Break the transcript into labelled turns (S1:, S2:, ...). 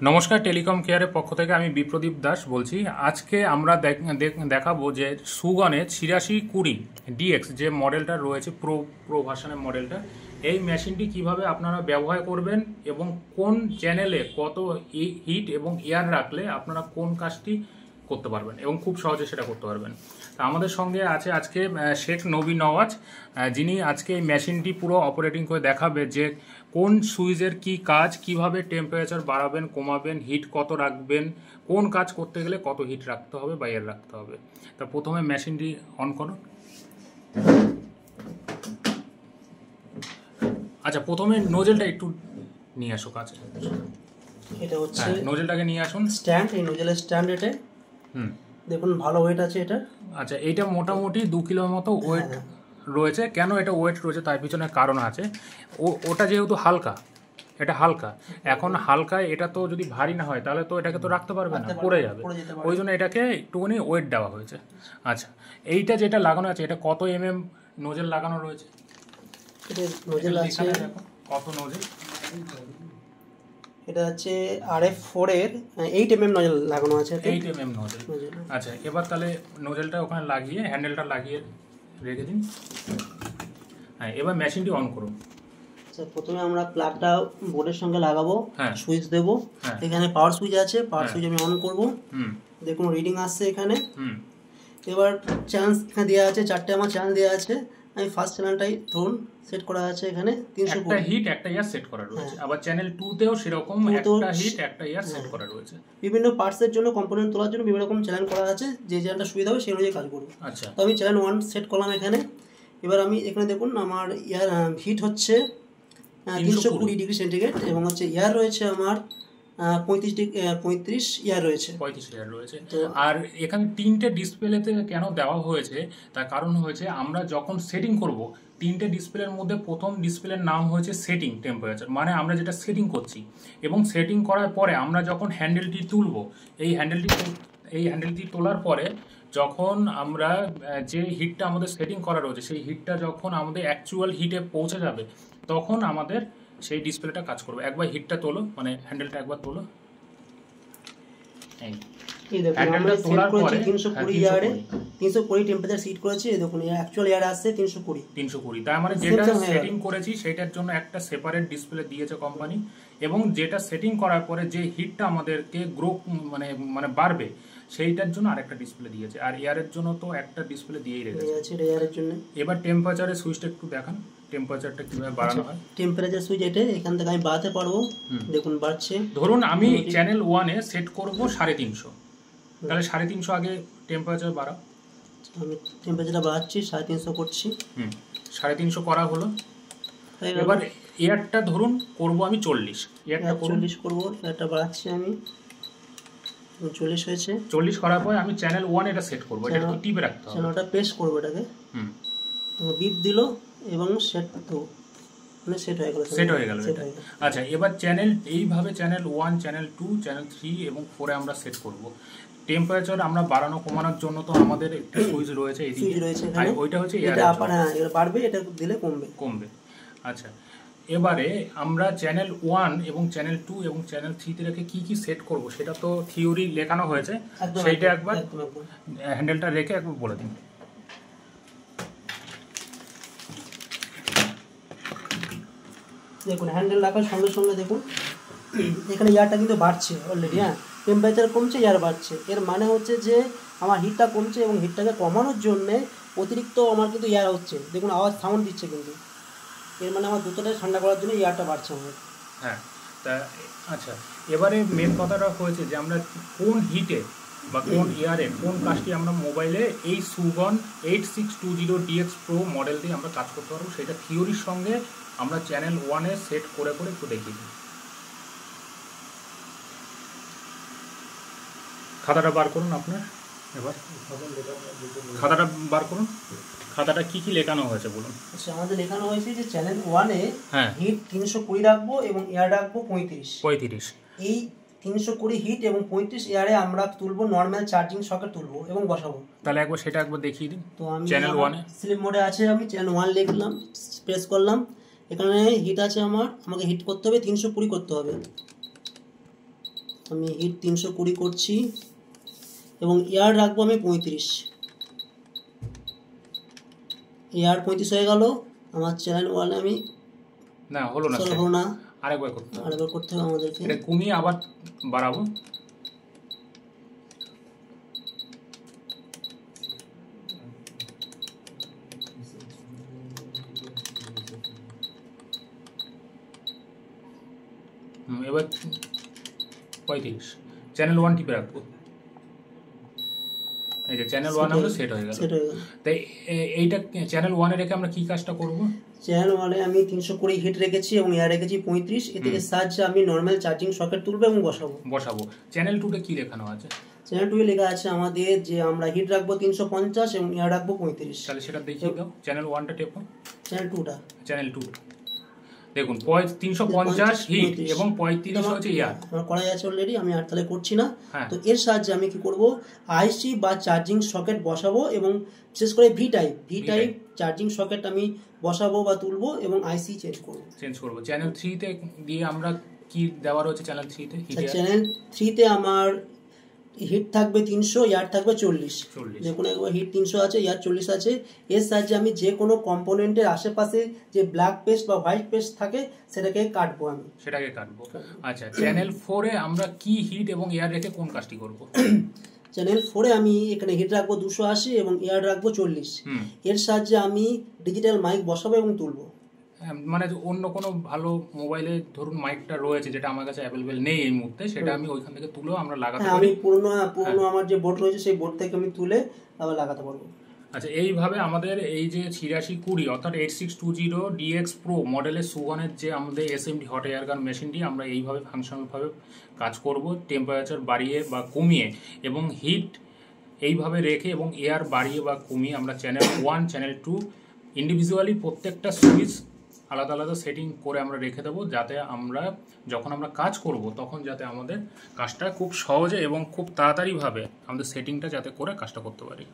S1: নমস্কার, টেলিকম কেয়ারের পক্ষ থেকে আমি বিপ্রদীপ দাস বলছি। আজকে আমরা দেখাবো যে সুগনের 8620 ডিএক্স যে মডেলটা রয়েছে প্রো ভার্সনের মডেলটা, এই মেশিনটি কিভাবে আপনারা ব্যবহার করবেন এবং কোন চ্যানেলে কত হিট এবং এয়ার রাখলে আপনারা কোন কাজটি করতে পারবেন এবং খুব সহজে সেটা করতে পারবেন। আমাদের সঙ্গে আছে আজকে শেখ নবী নওয়াজ, যিনি আজকে এই মেশিনটি পুরো অপারেটিং করে দেখাবে যে কোন সুইচের কি কাজ, কিভাবে টেম্পারেচার বাড়াবেন কমাবেন, হিট কত রাখবেন, কোন কাজ করতে গেলে কত হিট রাখতে হবে বা এয়ার রাখতে হবে। তা প্রথমে মেশিনটি অন করো। আচ্ছা, প্রথমে নোজেলটা একটু নিয়ে আসো কাছে।
S2: এটা হচ্ছে
S1: নোজেলটাকে নিয়ে আসুন।
S2: স্ট্যান্ড, এই নোজেলের স্ট্যান্ড এটা। দেখুন ভালো ওয়েট আছে এটা।
S1: আচ্ছা, এইটা মোটামুটি 2 কিলোর মতো ওয়েট রয়েছে। কেন এটা ওয়েট রয়েছে তার পিছনে কারণ আছে। ওটা যেহেতু হালকা, এটা হালকা, এখন হালকায় এটা তো যদি ভারী না হয় তাহলে তো এটাকে তো রাখতে পারবে না, পড়ে যাবে। ওই জন্য এটাকে একটুখানি ওয়েট দেওয়া হয়েছে। আচ্ছা, এইটা যেটা লাগানো আছে এটা কত এমএম নোজেল লাগানো রয়েছে?
S2: নোজেল আছে
S1: কত নোজেল?
S2: এটা হচ্ছে RF4 এর 8 mm নোজেল লাগানো আছে।
S1: 8 mm নোজেল। আচ্ছা, এবার তাহলে নোজেলটা ওখানে লাগিয়ে হ্যান্ডেলটা লাগিয়ে রেখে দিন। হ্যাঁ, এবার মেশিনটি অন করুন।
S2: আচ্ছা, প্রথমে আমরা প্লাগটা বোর্ডের সঙ্গে লাগাবো, সুইচ দেব। এখানে পাওয়ার সুইচ আছে, পাওয়ার সুইচ আমি অন করব। দেখুন রিডিং আসছে এখানে। এবার চ্যানেল এখানে দেওয়া আছে, 4টে আমার চ্যানেল দেওয়া আছে। আমি ফার্স্ট চ্যানেলটাই ধরুন সেট করা আছে এখানে 320,
S1: একটা হিট একটা এয়ার সেট করা রয়েছে। আবার চ্যানেল 2 তেও সেরকম একটা হিট একটা এয়ার সেট করা রয়েছে।
S2: বিভিন্ন পার্টসের জন্য, কম্পোনেন্ট তোলার জন্য বিভিন্ন রকম চ্যানেল করা আছে, যে চ্যানেলটা সুবিধা হবে সেই অনুযায়ী কাজ করব।
S1: আচ্ছা,
S2: তো আমি চ্যানেল 1 সেট করলাম এখানে। এবার আমি এখানে দেখুন আমার এয়ার হিট হচ্ছে 320 ডিগ্রি সেন্টিগ্রেড এবং হচ্ছে এয়ার রয়েছে আমার 35 এয়ার রয়েছে,
S1: 35 এয়ার রয়েছে। আর এখানে 3টে ডিসপ্লেতে কেন দেওয়া হয়েছে তার কারণ হয়েছে আমরা যখন সেটিং করব 3টে ডিসপ্লের মধ্যে প্রথম ডিসপ্লের নাম হয়েছে সেটিং টেম্পারেচার, মানে আমরা যেটা সেটিং করছি, এবং সেটিং করার পরে আমরা যখন হ্যান্ডেলটি তুলব, এই হ্যান্ডেলটি তোলার পরে যখন আমরা যে হিটটা আমাদের সেটিং করা রয়েছে সেই হিটটা যখন আমাদের অ্যাকচুয়াল হিটে পৌঁছে যাবে তখন আমাদের সেই ডিসপ্লেটা কাজ করবে। একবার হিটটা তোলো, মানে হ্যান্ডেলটা একবার তোলো।
S2: হ্যান্ডেলটা তোলার পরে 320 ইয়ারে 320 টেম্পারেচার সেট করেছি। এই দেখুন অ্যাকচুয়াল এয়ার আসছে 320।
S1: তার মানে যেটা সেটিং করেছি সেটার জন্য একটা সেপারেট ডিসপ্লে দিয়েছে কোম্পানি, এবং যেটা সেটিং করার পরে যে হিটটা আমাদেরকে গ্রো মানে বাড়বে সেইটার জন্য আরেকটা ডিসপ্লে দিয়েছে। আর এয়ারের জন্য তো একটা ডিসপ্লে দিয়েই রেখেছে এয়ারের জন্য। এবার টেম্পারেচারের সুইচটা একটু দেখান, টেম্পারেচারটা কিভাবে বাড়ানো হয়।
S2: টেম্পারেচার সুইচ এটা, এখান থেকে আমি বাড়াতে পারবো। দেখুন বাড়ছে।
S1: ধরুন আমি চ্যানেল 1 এ সেট করব 350, তাহলে 350 আগে টেম্পারেচার বাড়াও।
S2: আমি টেম্পারেচারটা বাড়াচ্ছি, 350 করছি।
S1: 350 করা হলো। এবার এয়ারটা ধরুন করব আমি 40, এয়ারটা
S2: 40 করব। এয়ারটা বাড়াচ্ছি আমি, 40 হয়েছে।
S1: 40 করার পরে আমি চ্যানেল 1 এটা সেট করব। এটা কি টিপে রাখতে হবে,
S2: চ্যানেলটা প্রেস করব এটাকে। বিপ দিল এবং সেট তো মানে সেট হয়ে গেল।
S1: আচ্ছা, এবার চ্যানেল এইভাবে চ্যানেল 1, চ্যানেল 2, চ্যানেল 3 এবং 4 এ আমরা সেট করব। টেম্পারেচার আমরা বাড়ানো কমানোর জন্য তো আমাদের একটা সুইচ রয়েছে, এই সুইচ রয়েছে এখানে। ওইটা হচ্ছে
S2: এটা আপার, এটা বাড়বে, এটা দিলে কমবে।
S1: আচ্ছা, এবারে আমরা চ্যানেল 1 এবং চ্যানেল 2 এবং চ্যানেল 3 তে রেখে কি কি সেট করব সেটা তো থিওরি লেখানো হয়েছে, সেইটা একবার হ্যান্ডেলটা রেখে একবার বলে দিন।
S2: দেখুন হ্যান্ডেল রাখার সঙ্গে সঙ্গে দেখুন এখানে এয়ারটা কিন্তু বাড়ছে অলরেডি। টেম্পারেচার কমছে, এয়ার বাড়ছে। এর মানে হচ্ছে যে আমার হিটটা কমছে এবং হিটটাকে কমানোর জন্যে অতিরিক্ত আমার কিন্তু এয়ার হচ্ছে। দেখুন আওয়াজ সাউন্ড দিচ্ছে কিন্তু, এর মানে আমার দুটোটাই ঠান্ডা করার জন্য এয়ারটা বাড়ছে আমার।
S1: হ্যাঁ, তা আচ্ছা, এবারে মেন কথাটা হয়েছে যে আমরা কোন হিটে বা কোন এয়ারে কোন কাজটি আমরা মোবাইলে এই সুগন 8620 DX Pro মডেল দিয়ে আমরা কাজ করতে পারবো, সেটা থিওরির সঙ্গে আমরা চ্যানেল 1 এ সেট করে একটু দেখিয়ে দিই। খাতাটা বার করুন আপনার, এবার খাতাটা বার করুন। খাতাটা কি কি লেখানো হয়েছে বলুন।
S2: আচ্ছা, আমাদের লেখানো হয়েছে যে চ্যানেল 1 এ হিট 320 রাখবো এবং এয়ার রাখবো 35। এই 320 হিট এবং 35 এয়ারে আমরা তুলবো নরমাল চার্জিং সকেট তুলবো এবং বসাবো।
S1: তাহলে একবার সেটা একবার দেখিয়ে দিন।
S2: তো আমি
S1: চ্যানেল 1 এ
S2: স্লিপ মোডে আছে, আমি চ্যানেল 1 লিখলাম, প্রেস করলাম। এখানে হিট আছে আমাকে হিট করতে হবে 320 করতে হবে। আমি হিট 320 করছি এবং এয়ার রাখবো আমি 35। এয়ার 35 হয়ে গেল। আমার চ্যানেল ওয়ালে আমি
S1: না হলো না,
S2: হলো না,
S1: আরেকবার করতে হবে,
S2: আরেকবার করতে হবে আমাদেরকে।
S1: এটা কমিয়ে আবার বাড়াবো। এবার 35, চ্যানেল 1 টিপে রাখবো। এই যে চ্যানেল 1 আমাদের সেট হয়ে গেল। তাই এইটা চ্যানেল 1 এ রেখে আমরা কি কাজটা করব?
S2: চ্যানেল 1 এ আমি 320 হিট রেখেছি এবং এয়ার রেখেছি 35। এতে সাহায্যে আমি নরমাল চার্জিং সকেট তুলবো এবং বসাবো।
S1: চ্যানেল 2 তে কি লেখানো আছে?
S2: চ্যানেল 2 এ লেখা আছে আমাদের যে আমরা হিট রাখবো 350 এবং এয়ার রাখবো 35।
S1: তাহলে সেটা দেখিয়ে দাও। চ্যানেল 1 টা টেপো।
S2: চ্যানেল 2
S1: দেখুন 350 হিট এবং 35 হচ্ছে এয়ার।
S2: আমার করা আছে অলরেডি, আমি আর তাহলে করছি না। তো এর সাহায্যে আমি কি করব, আইসি বা চার্জিং সকেট বসাবো এবং বিশেষ করে ভি টাইপ চার্জিং সকেট আমি বসাবো বা তুলবো এবং আইসি চেঞ্জ করব।
S1: চ্যানেল 3 তে দিয়ে আমরা কি দেওয়া রয়েছে? চ্যানেল 3 তে
S2: চ্যানেল 3 তে আমার হিট থাকবে 300, এয়ার থাকবে 40। দেখুন একবার হিট 300 আছে, এয়ার 40 আছে। এর সাহায্যে আমি যে কোনো কম্পোনেন্টের আশেপাশে যে ব্ল্যাক পেস্ট বা হোয়াইট পেস্ট থাকে সেটাকে কাটবো।
S1: আচ্ছা, চ্যানেল 4 এ আমরা কি হিট এবং এয়ার রেখে কোন কাজটি করব?
S2: চ্যানেল 4 এ আমি এখানে হিট রাখবো 280 এবং এয়ার রাখবো 40। এর সাহায্যে আমি ডিজিটাল মাইক বসাবো এবং তুলবো।
S1: মানে অন্য কোনো ভালো মোবাইলে ধরুন মাইকটা রয়েছে যেটা আমার কাছে অ্যাভেলেবেল নেই এই মুহূর্তে, সেটা আমি ওইখান থেকে তুলেও আমরা লাগাতে পারি।
S2: আমি পুরনো আমার যে বোর্ড রয়েছে সেই বোর্ড থেকে আমি তুলে আবার লাগাতে পারবো।
S1: আচ্ছা, এইভাবে আমাদের এই যে 8620 অর্থাৎ 8620 DX Pro মডেলের সুগনের যে আমাদের SMD হট এয়ার গান মেশিনটি আমরা এইভাবে ফাংশনালভাবে কাজ করব, টেম্পারেচার বাড়িয়ে বা কমিয়ে এবং হিট এইভাবে রেখে এবং এয়ার বাড়িয়ে বা কমিয়ে আমরা চ্যানেল 1 চ্যানেল 2 ইন্ডিভিজুয়ালি প্রত্যেকটা সুইচ আলাদা আলাদা সেটিং করে আমরা রেখে দেবো, যাতে আমরা যখন আমরা কাজ করব তখন যাতে আমাদের কাজটা খুব সহজে এবং খুব তাড়াতাড়িভাবে আমাদের সেটিংটা যাতে করে কাজটা করতে পারি।